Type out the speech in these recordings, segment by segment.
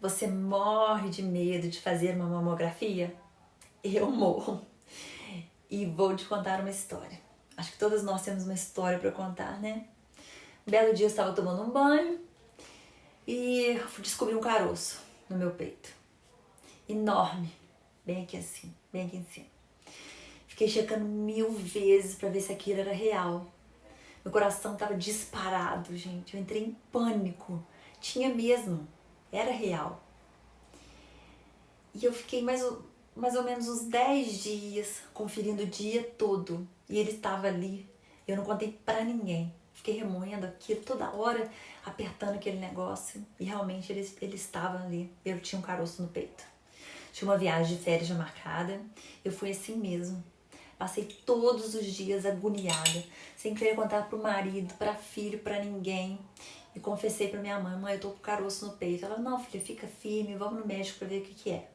Você morre de medo de fazer uma mamografia? Eu morro. E vou te contar uma história. Acho que todas nós temos uma história para contar, né? Um belo dia eu estava tomando um banho e descobri um caroço no meu peito. Enorme. Bem aqui assim, bem aqui em cima. Fiquei checando 1000 vezes para ver se aquilo era real. Meu coração estava disparado, gente. Eu entrei em pânico. Tinha mesmo. Era real. E eu fiquei mais ou menos uns 10 dias conferindo o dia todo. E ele estava ali. Eu não contei pra ninguém. Fiquei remoendo aquilo toda hora, apertando aquele negócio. E realmente ele estava ali. Eu tinha um caroço no peito. Tinha uma viagem de férias já marcada. Eu fui assim mesmo. Passei todos os dias agoniada, sem querer contar pro marido, pra filho, pra ninguém. E confessei pra minha mãe: mãe, eu tô com caroço no peito. Ela: não, filha, fica firme, vamos no médico pra ver o que é.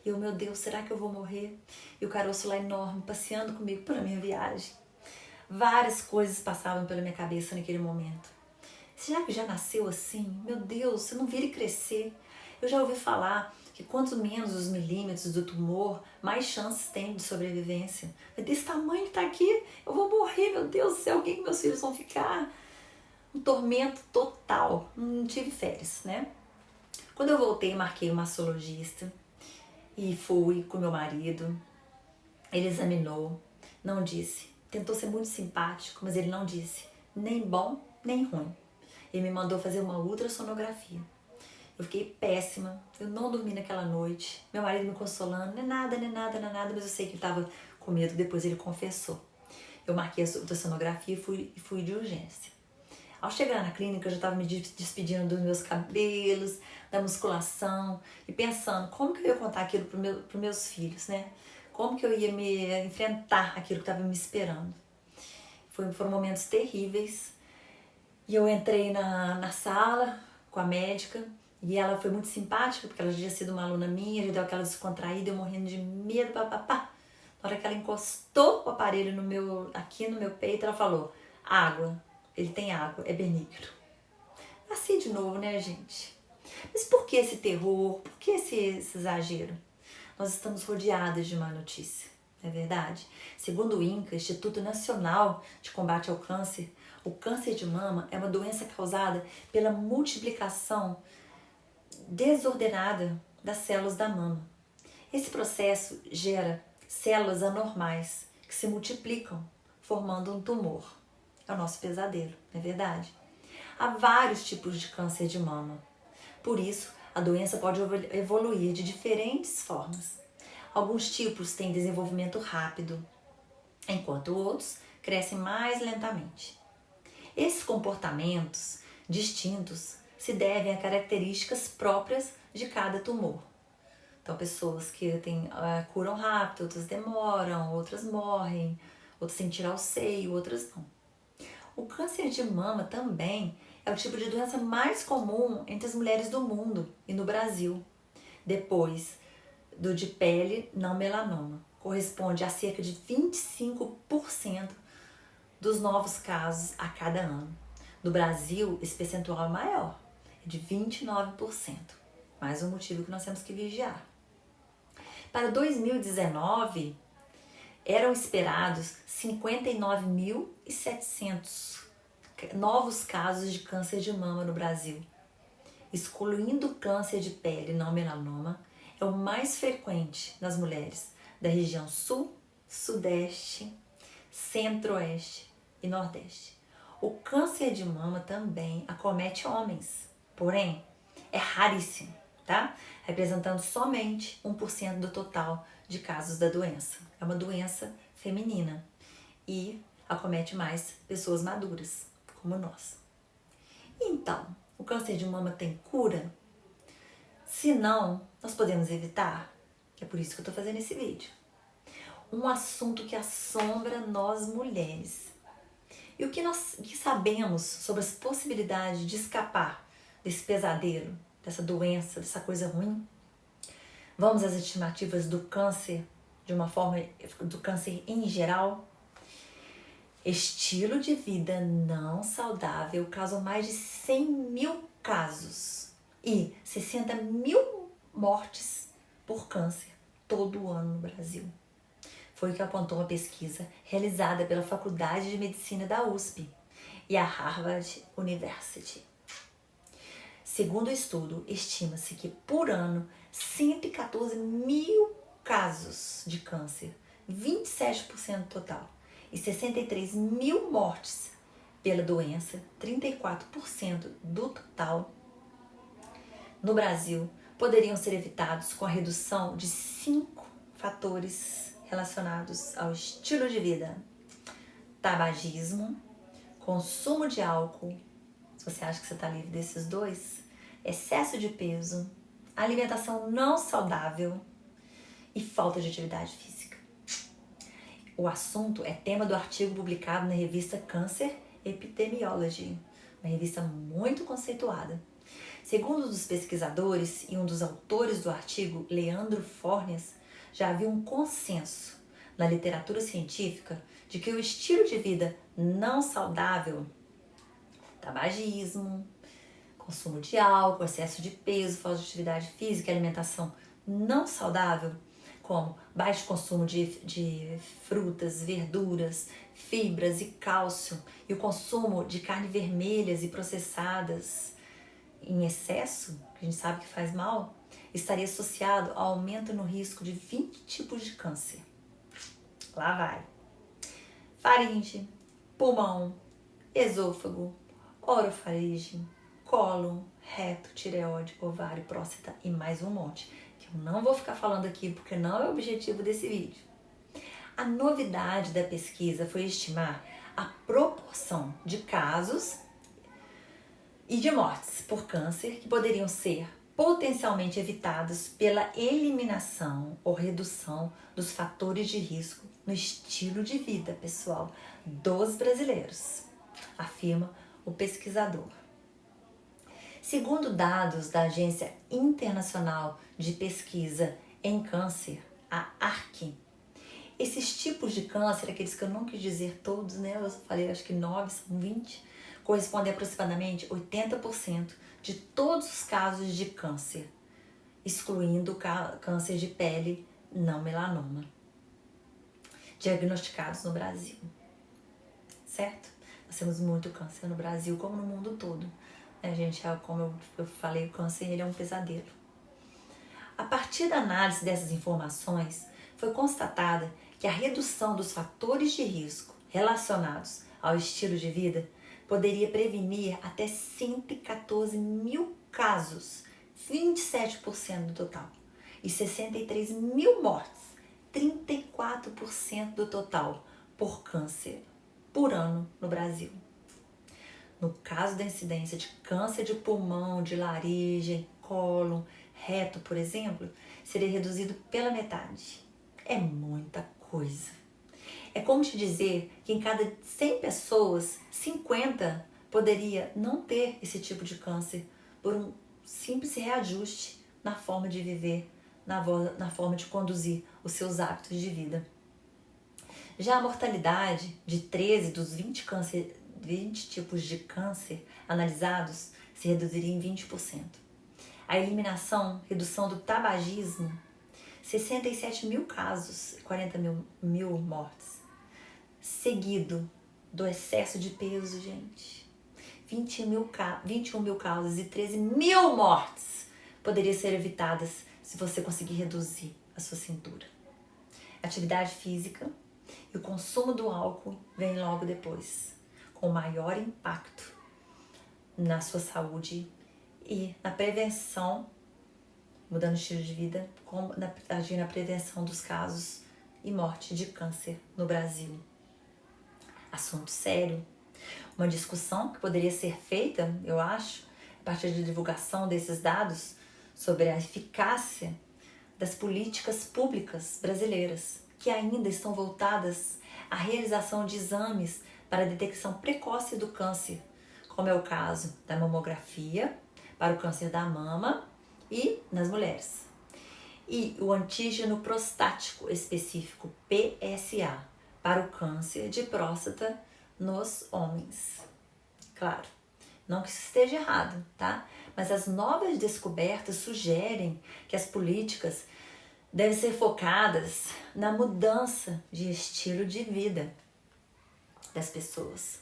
E eu: meu Deus, será que eu vou morrer? E o caroço lá enorme, passeando comigo pela minha viagem. Várias coisas passavam pela minha cabeça naquele momento. Será que já nasceu assim? Meu Deus, você não vira e crescer. Eu já ouvi falar que quanto menos os milímetros do tumor, mais chances tem de sobrevivência. Mas desse tamanho que tá aqui, eu vou morrer, meu Deus do céu, o que meus filhos vão ficar? Um tormento total. Não tive férias, né? Quando eu voltei, marquei um mastologista e fui com meu marido. Ele examinou, não disse. Tentou ser muito simpático, mas ele não disse nem bom, nem ruim. Ele me mandou fazer uma ultrassonografia. Eu fiquei péssima, eu não dormi naquela noite. Meu marido me consolando: não é nada, não é nada, não é nada. Mas eu sei que ele estava com medo, depois ele confessou. Eu marquei a ultrassonografia e fui de urgência. Ao chegar na clínica, eu já estava me despedindo dos meus cabelos, da musculação e pensando como que eu ia contar aquilo para meus filhos, né? Como que eu ia me enfrentar aquilo que estava me esperando. Foram momentos terríveis. E eu entrei na sala com a médica e ela foi muito simpática, porque ela já tinha sido uma aluna minha, já deu aquela descontraída, eu morrendo de medo, papapá. Na hora que ela encostou o aparelho aqui no meu peito, ela falou: água, ele tem água, é benigno. Nasci de novo, né, gente? Mas por que esse terror? Por que esse exagero? Nós estamos rodeadas de má notícia, não é verdade? Segundo o INCA, Instituto Nacional de Combate ao Câncer, o câncer de mama é uma doença causada pela multiplicação desordenada das células da mama. Esse processo gera células anormais que se multiplicam, formando um tumor. É o nosso pesadelo, não é verdade? Há vários tipos de câncer de mama. Por isso, a doença pode evoluir de diferentes formas. Alguns tipos têm desenvolvimento rápido, enquanto outros crescem mais lentamente. Esses comportamentos distintos se devem a características próprias de cada tumor. Então, pessoas que curam rápido, outras demoram, outras morrem, outras têm que tirar o seio, outras não. O câncer de mama também é o tipo de doença mais comum entre as mulheres do mundo e no Brasil. Depois do de pele não melanoma, corresponde a cerca de 25% dos novos casos a cada ano. No Brasil, esse percentual é maior, é de 29%. Mais um motivo que nós temos que vigiar. Para 2019, eram esperados 59.700 novos casos de câncer de mama no Brasil. Excluindo o câncer de pele não melanoma, é o mais frequente nas mulheres da região sul, sudeste, centro-oeste e nordeste. O câncer de mama também acomete homens, porém é raríssimo, tá? Representando somente 1% do total de casos da doença. É uma doença feminina e acomete mais pessoas maduras, como nós. Então, o câncer de mama tem cura? Se não, nós podemos evitar? É por isso que eu tô fazendo esse vídeo. Um assunto que assombra nós mulheres. E o que sabemos sobre as possibilidades de escapar desse pesadelo, dessa doença, dessa coisa ruim? Vamos às estimativas do câncer, do câncer em geral? Estilo de vida não saudável causa mais de 100 mil casos e 60 mil mortes por câncer todo ano no Brasil. Foi o que apontou uma pesquisa realizada pela Faculdade de Medicina da USP e a Harvard University. Segundo o estudo, estima-se que por ano 114 mil casos de câncer, 27% total, e 63 mil mortes pela doença, 34% do total, no Brasil, poderiam ser evitados com a redução de 5 fatores relacionados ao estilo de vida: tabagismo, consumo de álcool, se você acha que você está livre desses dois, excesso de peso, alimentação não saudável e falta de atividade física. O assunto é tema do artigo publicado na revista Cancer Epidemiology, uma revista muito conceituada. Segundo um dos pesquisadores e um dos autores do artigo, Leandro Fornes, já havia um consenso na literatura científica de que o estilo de vida não saudável, tabagismo, consumo de álcool, excesso de peso, falta de atividade física e alimentação não saudável, como baixo consumo de frutas, verduras, fibras e cálcio, e o consumo de carne vermelhas e processadas em excesso, que a gente sabe que faz mal, estaria associado ao aumento no risco de 20 tipos de câncer. Lá vai. Faringe, pulmão, esôfago, orofaringe, cólon, reto, tireoide, ovário, próstata e mais um monte, que eu não vou ficar falando aqui porque não é o objetivo desse vídeo. A novidade da pesquisa foi estimar a proporção de casos e de mortes por câncer que poderiam ser potencialmente evitados pela eliminação ou redução dos fatores de risco no estilo de vida pessoal dos brasileiros, afirma o pesquisador. Segundo dados da Agência Internacional de Pesquisa em Câncer, a ARC, esses tipos de câncer, aqueles que eu não quis dizer todos, né? Eu falei acho que 9, são 20, correspondem a aproximadamente 80% de todos os casos de câncer, excluindo o câncer de pele não melanoma, diagnosticados no Brasil. Certo? Nós temos muito câncer no Brasil, como no mundo todo. Gente, como eu falei, o câncer ele é um pesadelo. A partir da análise dessas informações, foi constatada que a redução dos fatores de risco relacionados ao estilo de vida poderia prevenir até 114 mil casos, 27% do total, e 63 mil mortes, 34% do total, por câncer por ano no Brasil. No caso da incidência de câncer de pulmão, de laringe, cólon, reto, por exemplo, seria reduzido pela metade. É muita coisa. É como te dizer que em cada 100 pessoas, 50 poderia não ter esse tipo de câncer por um simples reajuste na forma de viver, na forma de conduzir os seus hábitos de vida. Já a mortalidade de 13 dos 20 tipos de câncer analisados se reduziria em 20%. A redução do tabagismo, 67 mil casos, 40 mil mortes. Seguido do excesso de peso, gente. 21 mil casos e 13 mil mortes poderiam ser evitadas se você conseguir reduzir a sua cintura. Atividade física e o consumo do álcool vem logo depois, com maior impacto na sua saúde e na prevenção, mudando o estilo de vida, agir na prevenção dos casos e morte de câncer no Brasil. Assunto sério. Uma discussão que poderia ser feita, eu acho, a partir da divulgação desses dados sobre a eficácia das políticas públicas brasileiras, que ainda estão voltadas à realização de exames para a detecção precoce do câncer, como é o caso da mamografia para o câncer da mama e nas mulheres, e o antígeno prostático específico, PSA, para o câncer de próstata nos homens. Claro, não que isso esteja errado, tá? Mas as novas descobertas sugerem que as políticas devem ser focadas na mudança de estilo de vida das pessoas,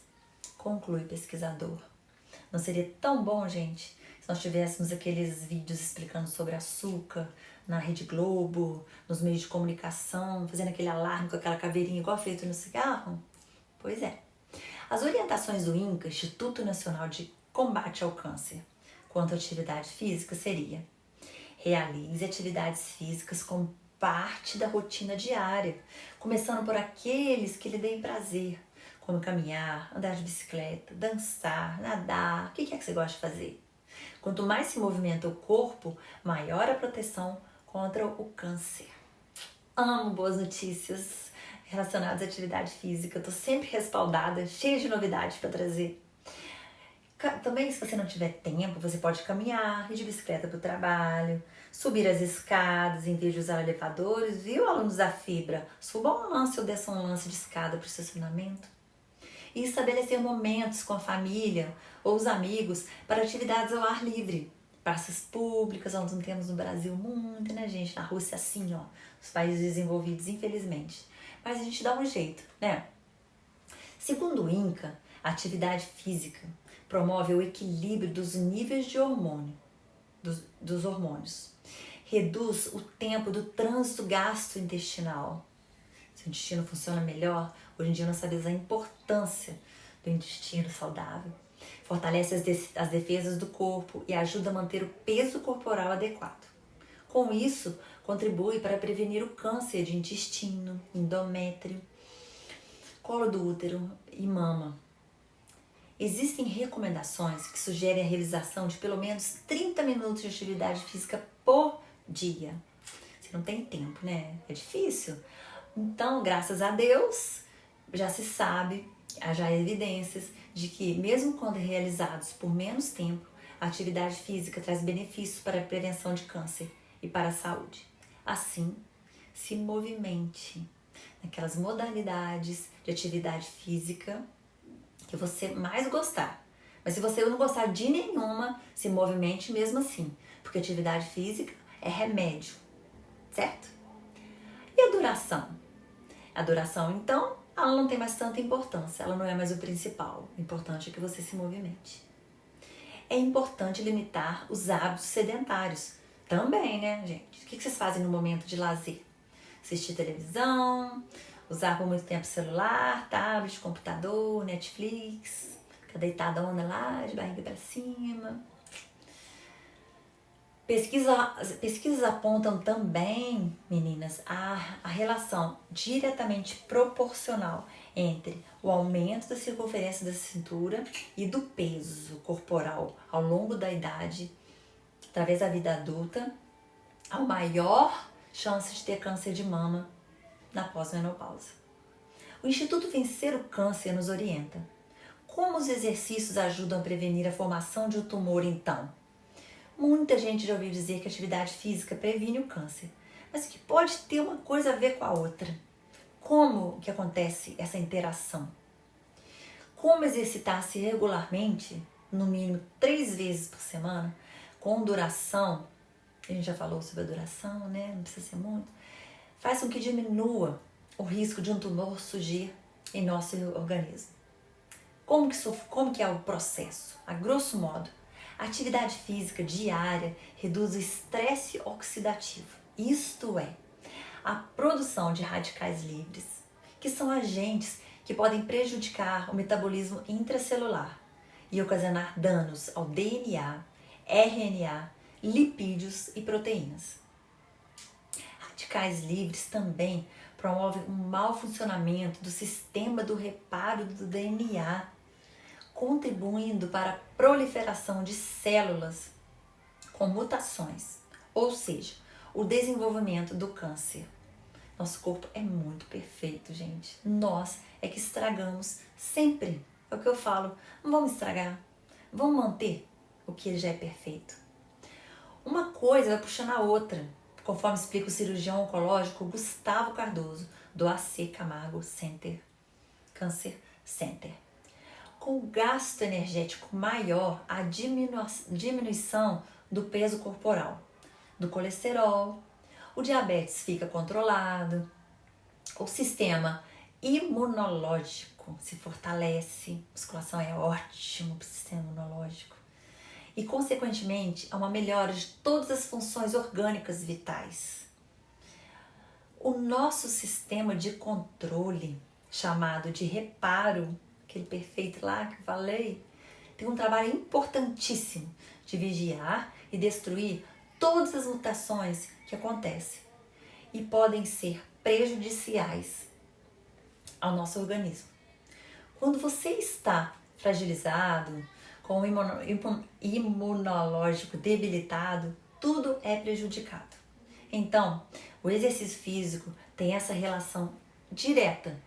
conclui o pesquisador. Não seria tão bom, gente, se nós tivéssemos aqueles vídeos explicando sobre açúcar na Rede Globo, nos meios de comunicação, fazendo aquele alarme com aquela caveirinha igual feito no cigarro? Pois é. As orientações do INCA, Instituto Nacional de Combate ao Câncer, quanto à atividade física seria: realize atividades físicas como parte da rotina diária, começando por aqueles que lhe deem prazer, como caminhar, andar de bicicleta, dançar, nadar, o que é que você gosta de fazer? Quanto mais se movimenta o corpo, maior a proteção contra o câncer. Amo boas notícias relacionadas à atividade física, estou sempre respaldada, cheia de novidades para trazer. Também, se você não tiver tempo, você pode caminhar, ir de bicicleta para o trabalho, subir as escadas em vez de usar elevadores, viu, alunos da fibra? Subam um lance ou desçam um lance de escada para o estacionamento. E estabelecer momentos com a família ou os amigos para atividades ao ar livre. Praças públicas, onde não temos no Brasil muito, né, gente? Na Rússia, assim, ó, os países desenvolvidos, infelizmente. Mas a gente dá um jeito, né? Segundo o INCA, a atividade física promove o equilíbrio dos níveis de hormônio, dos hormônios. Reduz o tempo do trânsito gastrointestinal. Se o intestino funciona melhor, hoje em dia nós sabemos a importância do intestino saudável. Fortalece as defesas do corpo e ajuda a manter o peso corporal adequado. Com isso, contribui para prevenir o câncer de intestino, endométrio, colo do útero e mama. Existem recomendações que sugerem a realização de pelo menos 30 minutos de atividade física por dia. Você não tem tempo, né? É difícil. Então, graças a Deus, já se sabe, há já evidências de que, mesmo quando realizados por menos tempo, a atividade física traz benefícios para a prevenção de câncer e para a saúde. Assim, se movimente naquelas modalidades de atividade física que você mais gostar. Mas se você não gostar de nenhuma, se movimente mesmo assim, porque atividade física é remédio, certo? E a duração? A duração, então, ela não tem mais tanta importância, ela não é mais o principal. O importante é que você se movimente. É importante limitar os hábitos sedentários. Também, né, gente? O que vocês fazem no momento de lazer? Assistir televisão, usar por muito tempo celular, tablet, computador, Netflix, ficar deitadona lá, de barriga para cima. Pesquisas apontam também, meninas, a relação diretamente proporcional entre o aumento da circunferência da cintura e do peso corporal ao longo da idade, através da vida adulta, ao maior chance de ter câncer de mama na pós-menopausa. O Instituto Vencer o Câncer nos orienta. Como os exercícios ajudam a prevenir a formação de um tumor, então? Muita gente já ouviu dizer que a atividade física previne o câncer, mas que pode ter uma coisa a ver com a outra. Como que acontece essa interação? Como exercitar-se regularmente, no mínimo 3 vezes por semana, com duração, a gente já falou sobre a duração, né? Não precisa ser muito, faz com que diminua o risco de um tumor surgir em nosso organismo. Como que é o processo? A grosso modo, a atividade física diária reduz o estresse oxidativo, isto é, a produção de radicais livres, que são agentes que podem prejudicar o metabolismo intracelular e ocasionar danos ao DNA, RNA, lipídios e proteínas. Radicais livres também promovem um mau funcionamento do sistema do reparo do DNA, contribuindo para a proliferação de células com mutações, ou seja, o desenvolvimento do câncer. Nosso corpo é muito perfeito, gente. Nós é que estragamos sempre. É o que eu falo, não vamos estragar, vamos manter o que ele já é perfeito. Uma coisa vai puxando a outra, conforme explica o cirurgião oncológico Gustavo Cardoso, do AC Camargo Center, Cancer Center. com o gasto energético maior, a diminuição do peso corporal, do colesterol, o diabetes fica controlado, o sistema imunológico se fortalece, musculação é ótimo para o sistema imunológico e, consequentemente, há uma melhora de todas as funções orgânicas vitais. O nosso sistema de controle, chamado de reparo, aquele perfeito lá que falei, tem um trabalho importantíssimo de vigiar e destruir todas as mutações que acontecem e podem ser prejudiciais ao nosso organismo. Quando você está fragilizado, com o imunológico debilitado, tudo é prejudicado. Então, o exercício físico tem essa relação direta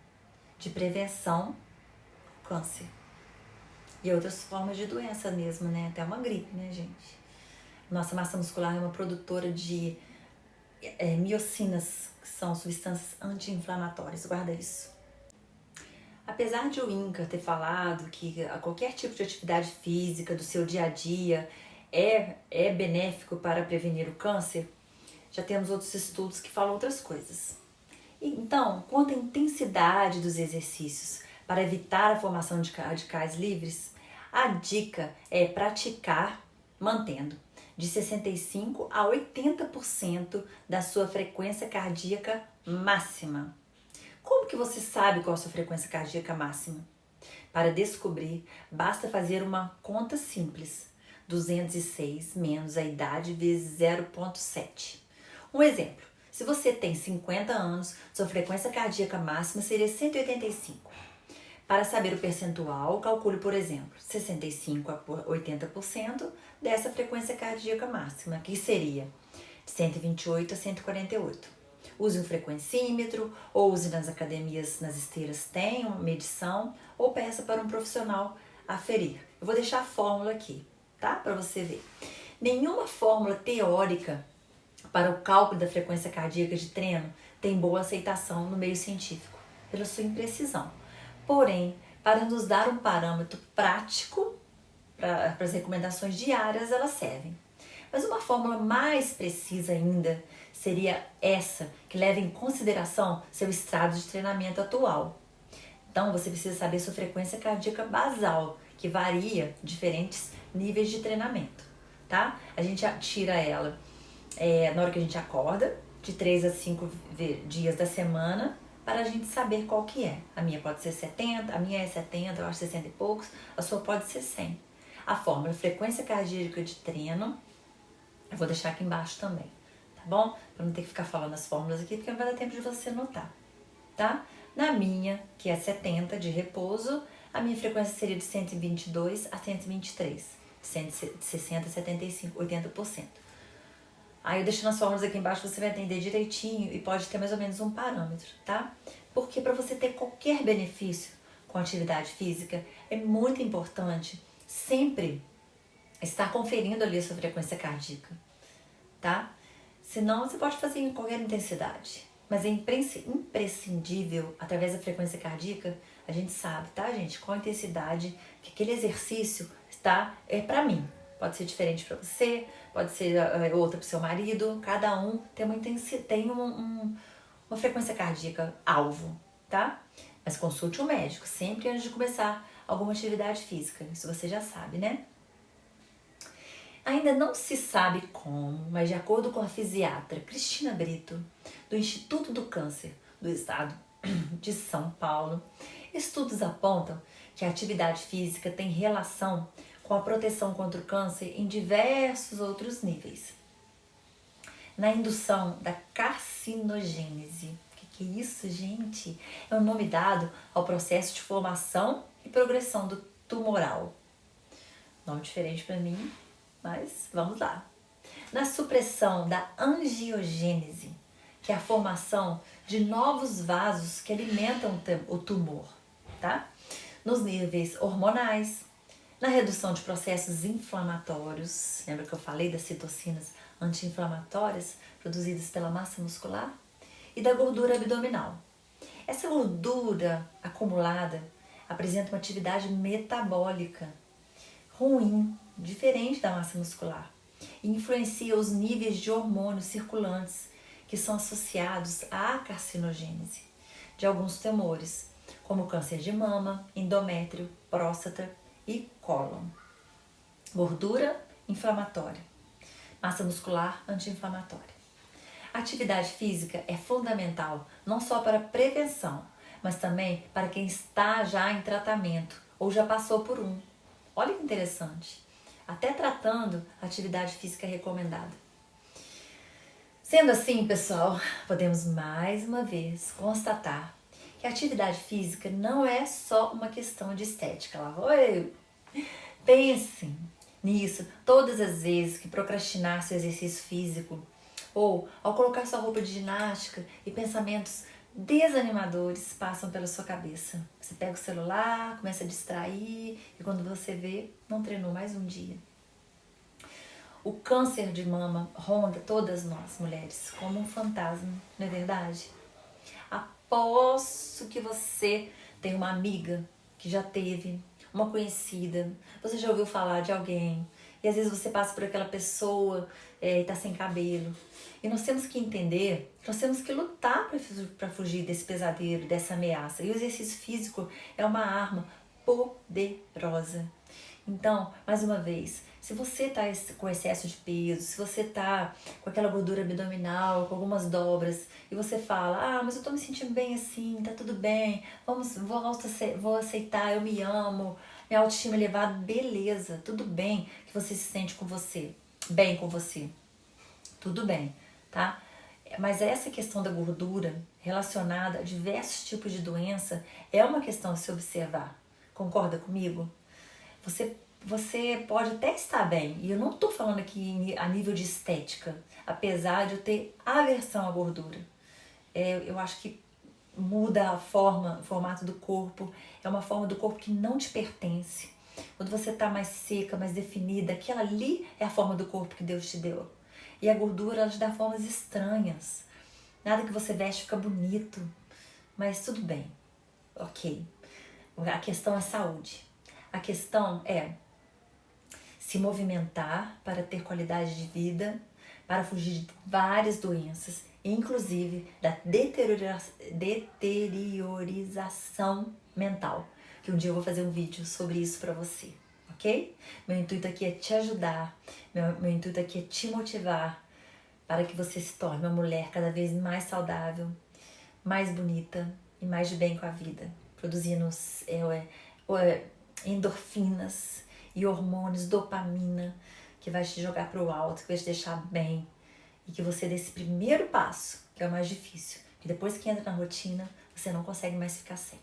de prevenção ao câncer e outras formas de doença mesmo, né? Até uma gripe, né, gente? Nossa massa muscular é uma produtora de miocinas, que são substâncias anti-inflamatórias. Guarda isso. Apesar de o INCA ter falado que qualquer tipo de atividade física do seu dia a dia é benéfico para prevenir o câncer, já temos outros estudos que falam outras coisas. Então, quanto à intensidade dos exercícios para evitar a formação de radicais livres, a dica é praticar mantendo de 65% a 80% da sua frequência cardíaca máxima. Como que você sabe qual a sua frequência cardíaca máxima? Para descobrir, basta fazer uma conta simples. 206 menos a idade vezes 0,7. Um exemplo, se você tem 50 anos, sua frequência cardíaca máxima seria 185. Para saber o percentual, calcule, por exemplo, 65% a 80% dessa frequência cardíaca máxima, que seria de 128 a 148. Use um frequencímetro, ou use nas academias, nas esteiras, tem uma medição, ou peça para um profissional aferir. Eu vou deixar a fórmula aqui, tá? Para você ver. Nenhuma fórmula teórica para o cálculo da frequência cardíaca de treino tem boa aceitação no meio científico, pela sua imprecisão. Porém, para nos dar um parâmetro prático para as recomendações diárias, elas servem. Mas uma fórmula mais precisa ainda seria essa, que leva em consideração seu estado de treinamento atual. Então, você precisa saber sua frequência cardíaca basal, que varia diferentes níveis de treinamento, tá? A gente tira ela na hora que a gente acorda, de 3 a 5 dias da semana, para a gente saber qual que é. A minha pode ser 70, a minha é 70, eu acho 60 e poucos, a sua pode ser 100. A fórmula frequência cardíaca de treino, eu vou deixar aqui embaixo também, tá bom? Para não ter que ficar falando as fórmulas aqui, porque não vai dar tempo de você anotar, tá? Na minha, que é 70 de repouso, a minha frequência seria de 122 a 123, de 160 a 75, 80%. Aí eu deixo nas fórmulas aqui embaixo, você vai entender direitinho e pode ter mais ou menos um parâmetro, tá? Porque para você ter qualquer benefício com a atividade física, é muito importante sempre estar conferindo ali a sua frequência cardíaca, tá? Senão você pode fazer em qualquer intensidade, mas é imprescindível, através da frequência cardíaca, a gente sabe, tá, gente? Qual a intensidade que aquele exercício é para mim. Pode ser diferente para você, pode ser outra para o seu marido, cada um tem uma frequência cardíaca alvo, tá? Mas consulte um médico sempre antes de começar alguma atividade física, isso você já sabe, né? Ainda não se sabe como, mas de acordo com a fisiatra Cristina Brito, do Instituto do Câncer do Estado de São Paulo, estudos apontam que a atividade física tem relação com a proteção contra o câncer em diversos outros níveis. Na indução da carcinogênese. O que é isso, gente? É o nome dado ao processo de formação e progressão do tumoral. Nome diferente para mim, mas vamos lá. Na supressão da angiogênese, que é a formação de novos vasos que alimentam o tumor, tá? Nos níveis hormonais, na redução de processos inflamatórios, lembra que eu falei das citocinas anti-inflamatórias produzidas pela massa muscular? E da gordura abdominal. Essa gordura acumulada apresenta uma atividade metabólica ruim, diferente da massa muscular, e influencia os níveis de hormônios circulantes que são associados à carcinogênese de alguns tumores, como câncer de mama, endométrio, próstata e cólon. Gordura inflamatória, massa muscular anti-inflamatória. A atividade física é fundamental não só para a prevenção, mas também para quem está já em tratamento ou já passou por um. Olha que interessante. Até tratando, a atividade física é recomendada. Sendo assim, pessoal, podemos mais uma vez constatar que a atividade física não é só uma questão de estética. Lá vou eu. Pensem nisso todas as vezes que procrastinar seu exercício físico ou ao colocar sua roupa de ginástica e pensamentos desanimadores passam pela sua cabeça. Você pega o celular, começa a distrair e quando você vê, não treinou mais um dia. O câncer de mama ronda todas nós, mulheres, como um fantasma, não é verdade? Aposto que você tem uma amiga que já teve, uma conhecida, você já ouviu falar de alguém, e às vezes você passa por aquela pessoa e tá sem cabelo. E nós temos que entender, nós temos que lutar para fugir desse pesadelo, dessa ameaça. E o exercício físico é uma arma poderosa. Então, mais uma vez, se você está com excesso de peso, se você está com aquela gordura abdominal, com algumas dobras, e você fala, mas eu tô me sentindo bem assim, tá tudo bem, vou aceitar, eu me amo, minha autoestima é elevada, beleza, tudo bem que você se sente bem com você, tudo bem, tá? Mas essa questão da gordura relacionada a diversos tipos de doença é uma questão a se observar, concorda comigo? Você pode até estar bem, e eu não estou falando aqui a nível de estética, apesar de eu ter aversão à gordura. Eu acho que muda o formato do corpo, é uma forma do corpo que não te pertence. Quando você está mais seca, mais definida, aquela ali é a forma do corpo que Deus te deu. E a gordura, ela te dá formas estranhas. Nada que você veste fica bonito, mas tudo bem, ok. A questão é saúde. A questão é se movimentar para ter qualidade de vida, para fugir de várias doenças, inclusive da deteriorização mental, que um dia eu vou fazer um vídeo sobre isso para você, ok? Meu intuito aqui é te ajudar, meu intuito aqui é te motivar para que você se torne uma mulher cada vez mais saudável, mais bonita e mais de bem com a vida, produzindo endorfinas e hormônios, dopamina, que vai te jogar para o alto, que vai te deixar bem. E que você dê esse primeiro passo, que é o mais difícil. E depois que entra na rotina, você não consegue mais ficar sem.